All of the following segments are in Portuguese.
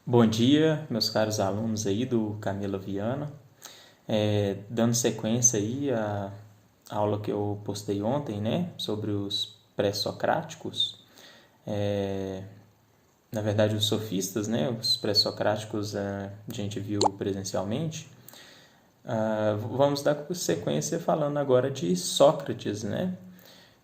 Bom dia, meus caros alunos aí do Camila Viana. Dando sequência aí à aula que eu postei ontem, né, sobre os pré-socráticos. É, Na verdade, os sofistas, né, os pré-socráticos a gente viu presencialmente. Vamos dar sequência falando agora de Sócrates, né?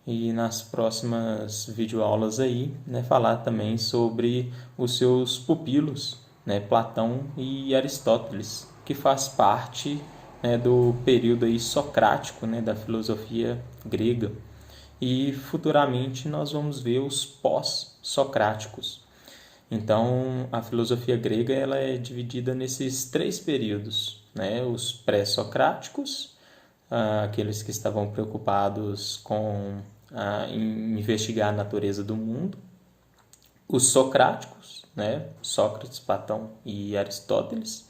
E nas próximas videoaulas aí, né, falar também sobre os seus pupilos, né, Platão e Aristóteles, que faz parte, né, do período aí socrático, né, da filosofia grega. E futuramente nós vamos ver os pós-socráticos. Então, a filosofia grega ela é dividida nesses três períodos, né? Os pré-socráticos, aqueles que estavam preocupados em investigar a natureza do mundo, os socráticos, né? Sócrates, Platão e Aristóteles,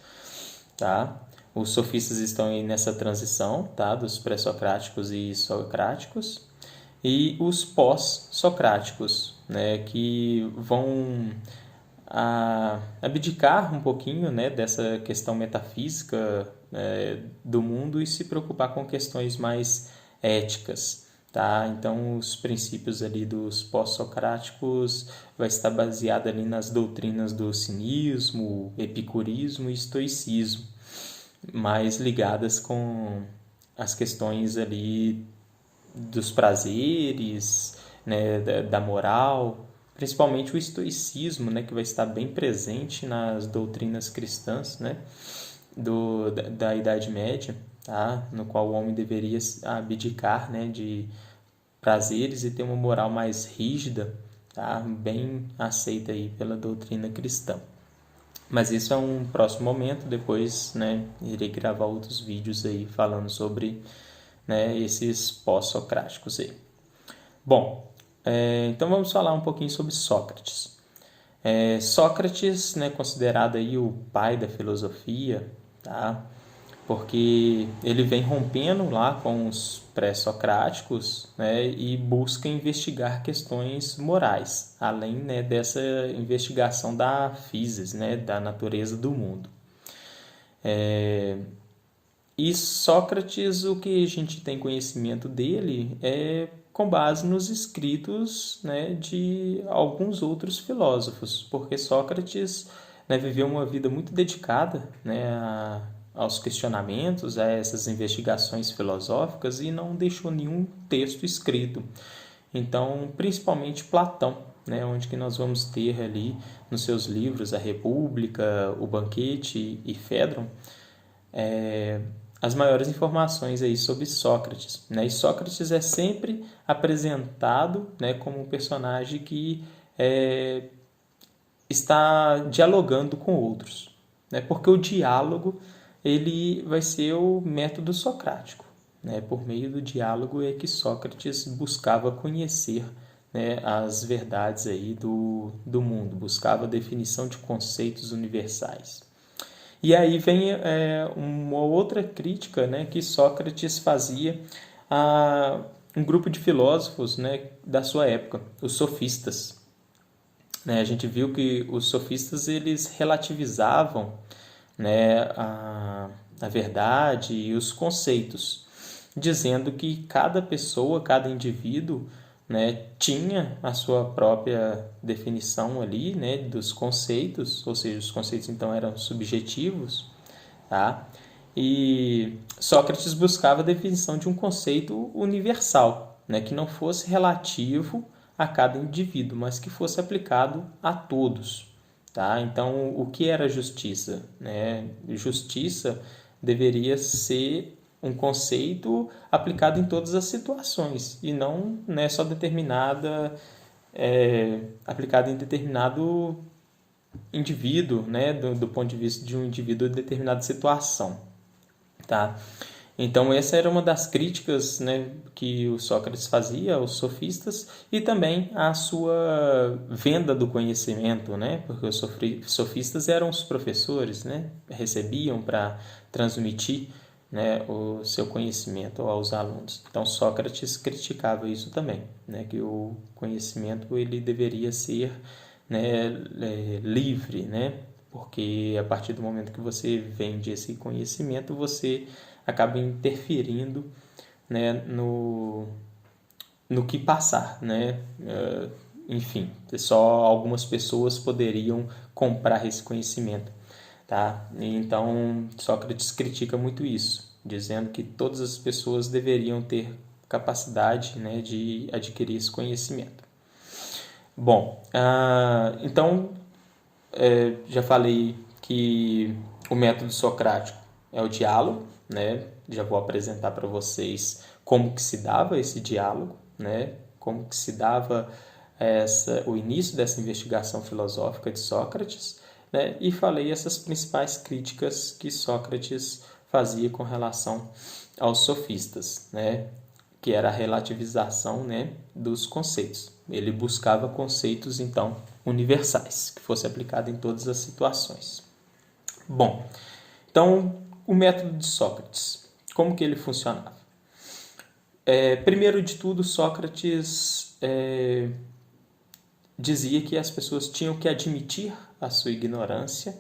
tá? Os sofistas estão aí nessa transição, tá? Dos pré-socráticos e socráticos, e os pós-socráticos, né? Que vão abdicar um pouquinho, né, dessa questão metafísica do mundo e se preocupar com questões mais éticas, tá? Então, os princípios ali dos pós-socráticos vai estar baseado ali nas doutrinas do cinismo, epicurismo e estoicismo, mais ligadas com as questões ali dos prazeres, né, da moral, principalmente o estoicismo, né, que vai estar bem presente nas doutrinas cristãs, né, da Idade Média, tá, no qual o homem deveria abdicar, né, de prazeres e ter uma moral mais rígida, tá, bem aceita aí pela doutrina cristã. Mas isso é um próximo momento, depois, né, irei gravar outros vídeos aí falando sobre, né, esses pós-socráticos aí. Bom, então vamos falar um pouquinho sobre Sócrates. Sócrates, né, considerado aí o pai da filosofia, tá? Porque ele vem rompendo lá com os pré-socráticos, né, e busca investigar questões morais, além, né, dessa investigação da physis, né, da natureza do mundo. E Sócrates, o que a gente tem conhecimento dele é com base nos escritos, né, de alguns outros filósofos, porque Sócrates, né, viveu uma vida muito dedicada, né, aos questionamentos, a essas investigações filosóficas e não deixou nenhum texto escrito. Então, principalmente Platão, né, onde que nós vamos ter ali nos seus livros A República, O Banquete e Fedron, as maiores informações aí sobre Sócrates, né? E Sócrates é sempre apresentado, né, como um personagem que está dialogando com outros, né? Porque o diálogo ele vai ser o método socrático, né? Por meio do diálogo é que Sócrates buscava conhecer, né, as verdades aí do mundo, buscava a definição de conceitos universais. E aí vem uma outra crítica, né, que Sócrates fazia a um grupo de filósofos, né, da sua época, os sofistas. Né? A gente viu que os sofistas eles relativizavam, né, a verdade e os conceitos, dizendo que cada pessoa, cada indivíduo, né, tinha a sua própria definição ali, né, dos conceitos, ou seja, os conceitos então eram subjetivos, tá? E Sócrates buscava a definição de um conceito universal, né, que não fosse relativo a cada indivíduo, mas que fosse aplicado a todos, tá? Então, o que era justiça, né? Justiça deveria ser um conceito aplicado em todas as situações e não, né, só determinada, aplicada em determinado indivíduo, né, do ponto de vista de um indivíduo em determinada situação, tá? Então essa era uma das críticas, né, que o Sócrates fazia aos sofistas e também a sua venda do conhecimento, né, porque os sofistas eram os professores, né, recebiam para transmitir, né, o seu conhecimento aos alunos. Então Sócrates criticava isso também, né, que o conhecimento ele deveria ser né, livre, né? Porque a partir do momento que você vende esse conhecimento, você acaba interferindo, né, no que passar, né? Enfim, só algumas pessoas poderiam comprar esse conhecimento, tá? Então, Sócrates critica muito isso, dizendo que todas as pessoas deveriam ter capacidade, né, de adquirir esse conhecimento. Bom, então, já falei que o método socrático é o diálogo, né? Já vou apresentar para vocês como que se dava esse diálogo, né? Como que se dava o início dessa investigação filosófica de Sócrates, né? E falei essas principais críticas que Sócrates fazia com relação aos sofistas, né? Que era a relativização, né, dos conceitos. Ele buscava conceitos, então, universais, que fosse aplicado em todas as situações. Bom, então, o método de Sócrates, como que ele funcionava? Primeiro de tudo, Sócrates dizia que as pessoas tinham que admitir a sua ignorância,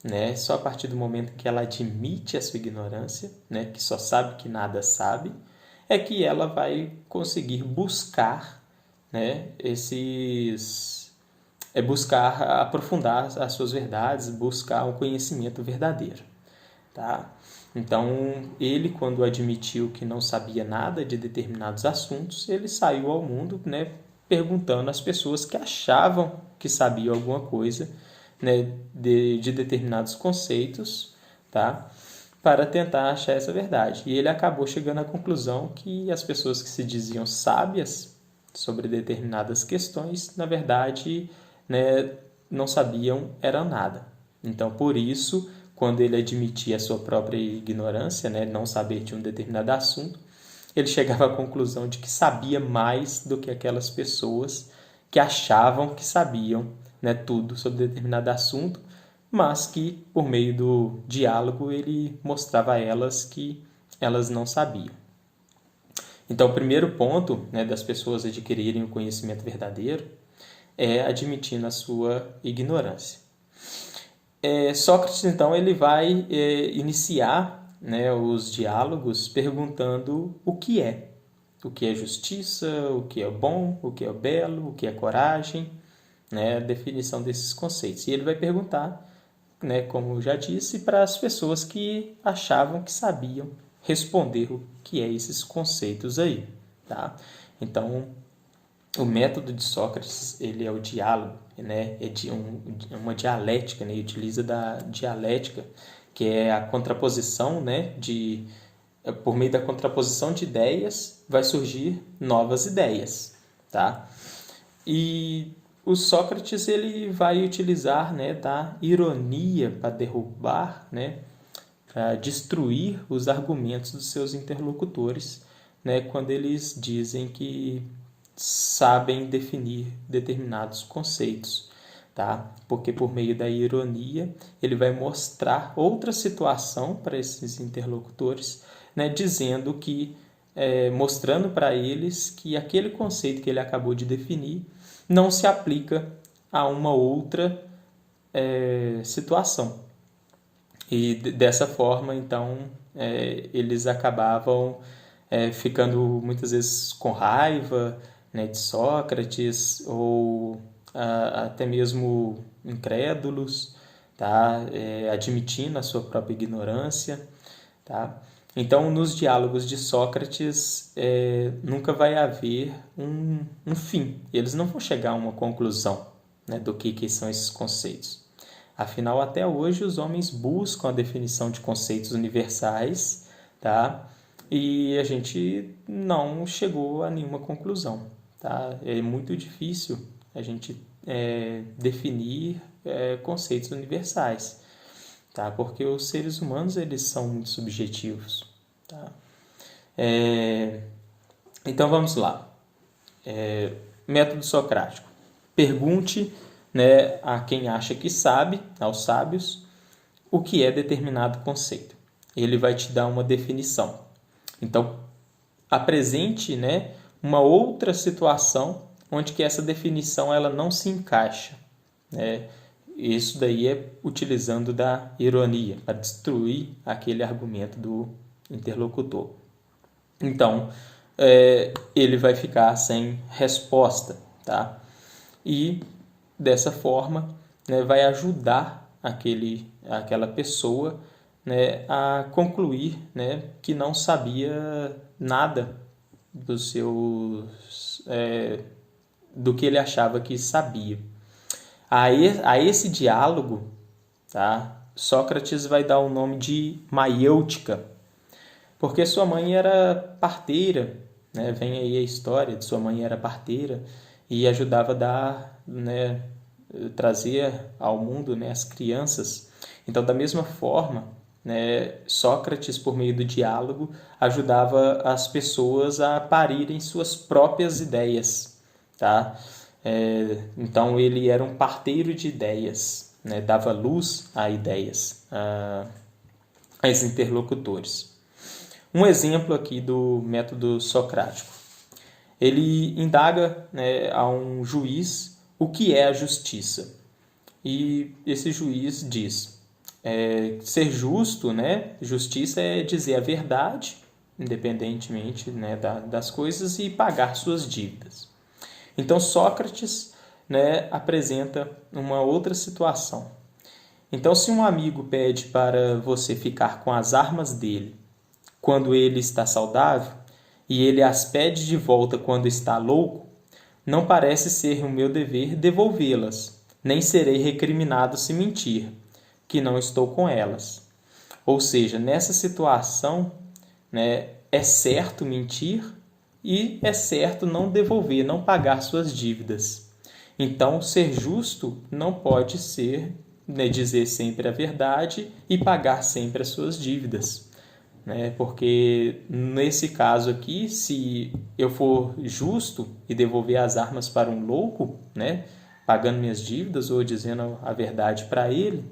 né? Só a partir do momento que ela admite a sua ignorância, né, que só sabe que nada sabe, é que ela vai conseguir buscar, né, buscar aprofundar as suas verdades, buscar um conhecimento verdadeiro, tá? Então, ele, quando admitiu que não sabia nada de determinados assuntos, ele saiu ao mundo, né, perguntando às pessoas que achavam que sabiam alguma coisa, né, de determinados conceitos, tá? Para tentar achar essa verdade. E ele acabou chegando à conclusão que as pessoas que se diziam sábias sobre determinadas questões, na verdade, né, não sabiam era nada. Então, por isso, quando ele admitia a sua própria ignorância, né, não saber de um determinado assunto, ele chegava à conclusão de que sabia mais do que aquelas pessoas que achavam que sabiam, né, tudo sobre determinado assunto, mas que, por meio do diálogo, ele mostrava a elas que elas não sabiam. Então, o primeiro ponto, né, das pessoas adquirirem o conhecimento verdadeiro é admitindo a sua ignorância. Sócrates, então, ele vai iniciar, né, os diálogos perguntando o que é. O que é justiça, o que é bom, o que é belo, o que é coragem, né, a definição desses conceitos. E ele vai perguntar, né, como eu já disse, para as pessoas que achavam que sabiam responder o que é esses conceitos aí, tá? Então, o método de Sócrates, ele é o diálogo, né? Uma dialética, né? Ele utiliza da dialética, que é a contraposição, né? Por meio da contraposição de ideias, vai surgir novas ideias, tá? E o Sócrates, ele vai utilizar, né, da ironia para derrubar, né, para destruir os argumentos dos seus interlocutores, né, quando eles dizem que sabem definir determinados conceitos, tá? Porque por meio da ironia ele vai mostrar outra situação para esses interlocutores, né, dizendo que mostrando para eles que aquele conceito que ele acabou de definir não se aplica a uma outra situação. E dessa forma, então, eles acabavam ficando muitas vezes com raiva, né, de Sócrates, ou até mesmo incrédulos, tá? Admitindo a sua própria ignorância. Tá? Então, nos diálogos de Sócrates, nunca vai haver um fim. Eles não vão chegar a uma conclusão, né, do que são esses conceitos. Afinal, até hoje, os homens buscam a definição de conceitos universais, tá? E a gente não chegou a nenhuma conclusão. Tá? É muito difícil a gente definir conceitos universais, tá? Porque os seres humanos, eles são muito subjetivos, tá? Então vamos lá. Método socrático. Pergunte, né, a quem acha que sabe, aos sábios, o que é determinado conceito. Ele vai te dar uma definição. Então, apresente, né, uma outra situação onde que essa definição ela não se encaixa, né? Isso daí é utilizando da ironia para destruir aquele argumento do interlocutor. Então, ele vai ficar sem resposta, tá? E dessa forma, né, vai ajudar aquela pessoa, né, a concluir, né, que não sabia nada do que ele achava que sabia. A esse diálogo, tá, Sócrates vai dar o nome de maiêutica, porque sua mãe era parteira, né? Vem aí a história de sua mãe era parteira e ajudava a dar, né, trazer ao mundo, né, as crianças. Então, da mesma forma, né, Sócrates, por meio do diálogo, ajudava as pessoas a parirem suas próprias ideias, tá? Então, ele era um parteiro de ideias, né? Dava luz a ideias, a interlocutores. Um exemplo aqui do método socrático. Ele indaga, né, a um juiz o que é a justiça. E esse juiz diz, ser justo, né? Justiça é dizer a verdade, independentemente, né, das coisas, e pagar suas dívidas. Então Sócrates, né, apresenta uma outra situação. Então, se um amigo pede para você ficar com as armas dele quando ele está saudável e ele as pede de volta quando está louco, não parece ser o meu dever devolvê-las, nem serei recriminado se mentir, que não estou com elas. Ou seja, nessa situação, né, é certo mentir e é certo não devolver, não pagar suas dívidas. Então, ser justo não pode ser, né, dizer sempre a verdade e pagar sempre as suas dívidas, né? Porque nesse caso aqui, se eu for justo e devolver as armas para um louco, né, pagando minhas dívidas ou dizendo a verdade para ele,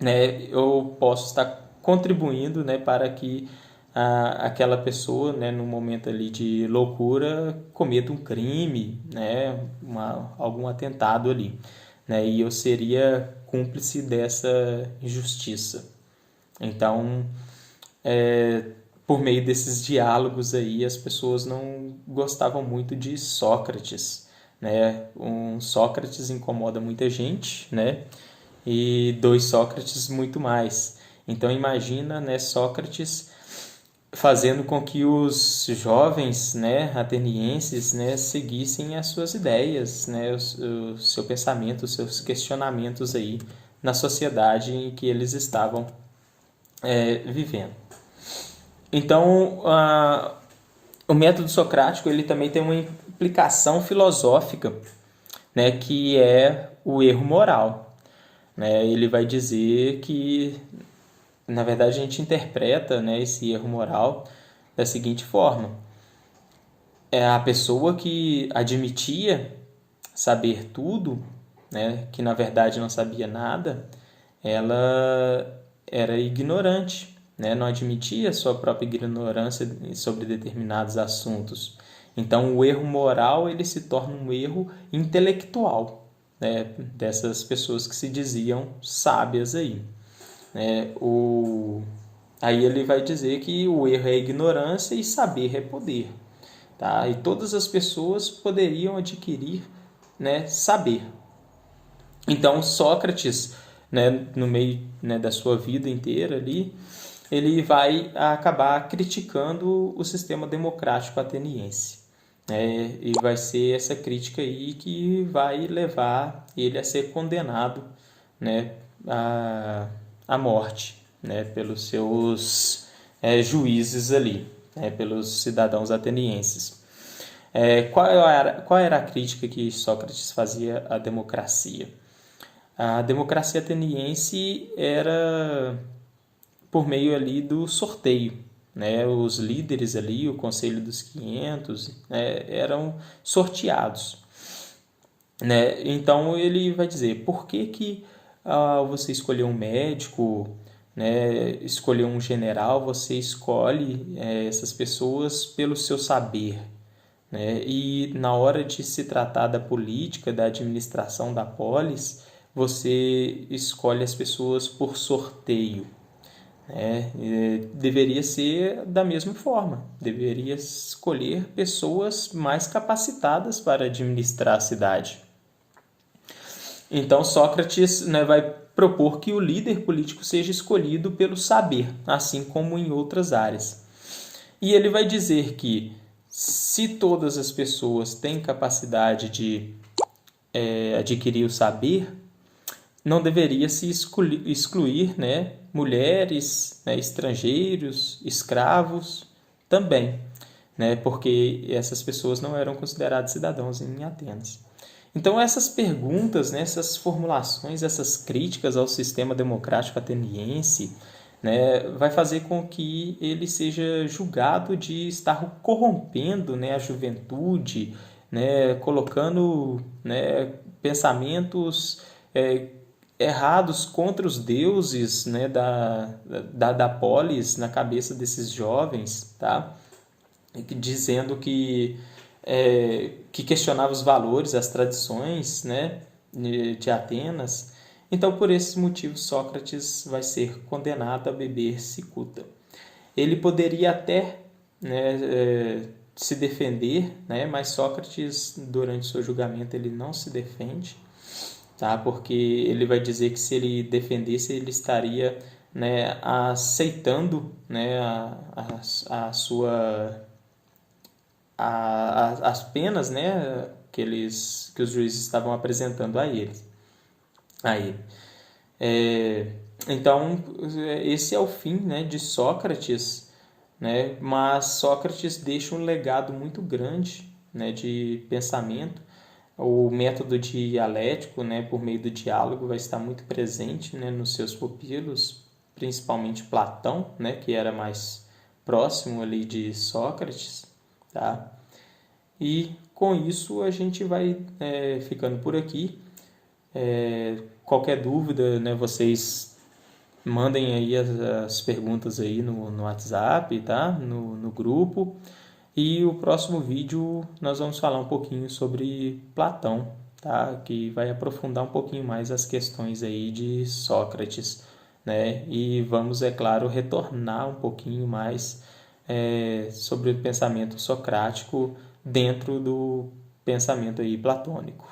né, eu posso estar contribuindo, né, para que aquela pessoa, né, no momento ali de loucura, cometa um crime, né, algum atentado ali, né, e eu seria cúmplice dessa injustiça. Então, por meio desses diálogos aí, as pessoas não gostavam muito de Sócrates, né? Um Sócrates incomoda muita gente, né? E dois Sócrates muito mais. Então imagina, né, Sócrates fazendo com que os jovens, né, atenienses, né, seguissem as suas ideias, né, o seu pensamento, os seus questionamentos aí na sociedade em que eles estavam vivendo. Então, o método socrático ele também tem uma implicação filosófica, né, que é o erro moral. Né? Ele vai dizer que, na verdade, a gente interpreta, né, esse erro moral da seguinte forma: é a pessoa que admitia saber tudo, né, que na verdade não sabia nada, ela era ignorante, né, não admitia sua própria ignorância sobre determinados assuntos. Então, o erro moral ele se torna um erro intelectual, né, dessas pessoas que se diziam sábias aí. Aí ele vai dizer que o erro é ignorância e saber é poder. Tá? E todas as pessoas poderiam adquirir, né, saber. Então, Sócrates, né, no meio, né, da sua vida inteira ali, ele vai acabar criticando o sistema democrático ateniense. E vai ser essa crítica aí que vai levar ele a ser condenado, né, à morte, né, pelos seus juízes ali, né, pelos cidadãos atenienses. Qual era a crítica que Sócrates fazia à democracia? A democracia ateniense era por meio ali do sorteio, né? Os líderes ali, o Conselho dos 500, né, eram sorteados, né? Então ele vai dizer, por que você escolheu um médico, né, escolheu um general, você escolhe essas pessoas pelo seu saber, né? E na hora de se tratar da política, da administração da polis, você escolhe as pessoas por sorteio, né? Deveria ser da mesma forma, deveria escolher pessoas mais capacitadas para administrar a cidade. Então Sócrates, né, vai propor que o líder político seja escolhido pelo saber, assim como em outras áreas. E ele vai dizer que se todas as pessoas têm capacidade de adquirir o saber, não deveria se excluir, né, mulheres, né, estrangeiros, escravos também, né, porque essas pessoas não eram consideradas cidadãos em Atenas. Então essas perguntas, né, essas formulações, essas críticas ao sistema democrático ateniense, né, vai fazer com que ele seja julgado de estar corrompendo, né, a juventude, né, colocando, né, pensamentos errados contra os deuses, né, da polis na cabeça desses jovens, tá? Dizendo que questionava os valores, as tradições, né, de Atenas. Então, por esses motivos, Sócrates vai ser condenado a beber cicuta. Ele poderia até, né, se defender, né, mas Sócrates, durante seu julgamento, ele não se defende, tá? Porque ele vai dizer que se ele defendesse, ele estaria, né, aceitando, né, a sua as penas, né, que os juízes estavam apresentando a eles. A ele. Então, esse é o fim, né, de Sócrates, né, mas Sócrates deixa um legado muito grande, né, de pensamento. O método dialético, né, por meio do diálogo, vai estar muito presente, né, nos seus pupilos, principalmente Platão, né, que era mais próximo ali de Sócrates, tá? E com isso a gente vai ficando por aqui. Qualquer dúvida, né, vocês mandem aí as perguntas aí no WhatsApp, tá? No grupo. E o próximo vídeo nós vamos falar um pouquinho sobre Platão, tá? Que vai aprofundar um pouquinho mais as questões aí de Sócrates, né? E vamos, é claro, retornar um pouquinho mais sobre o pensamento socrático dentro do pensamento aí platônico.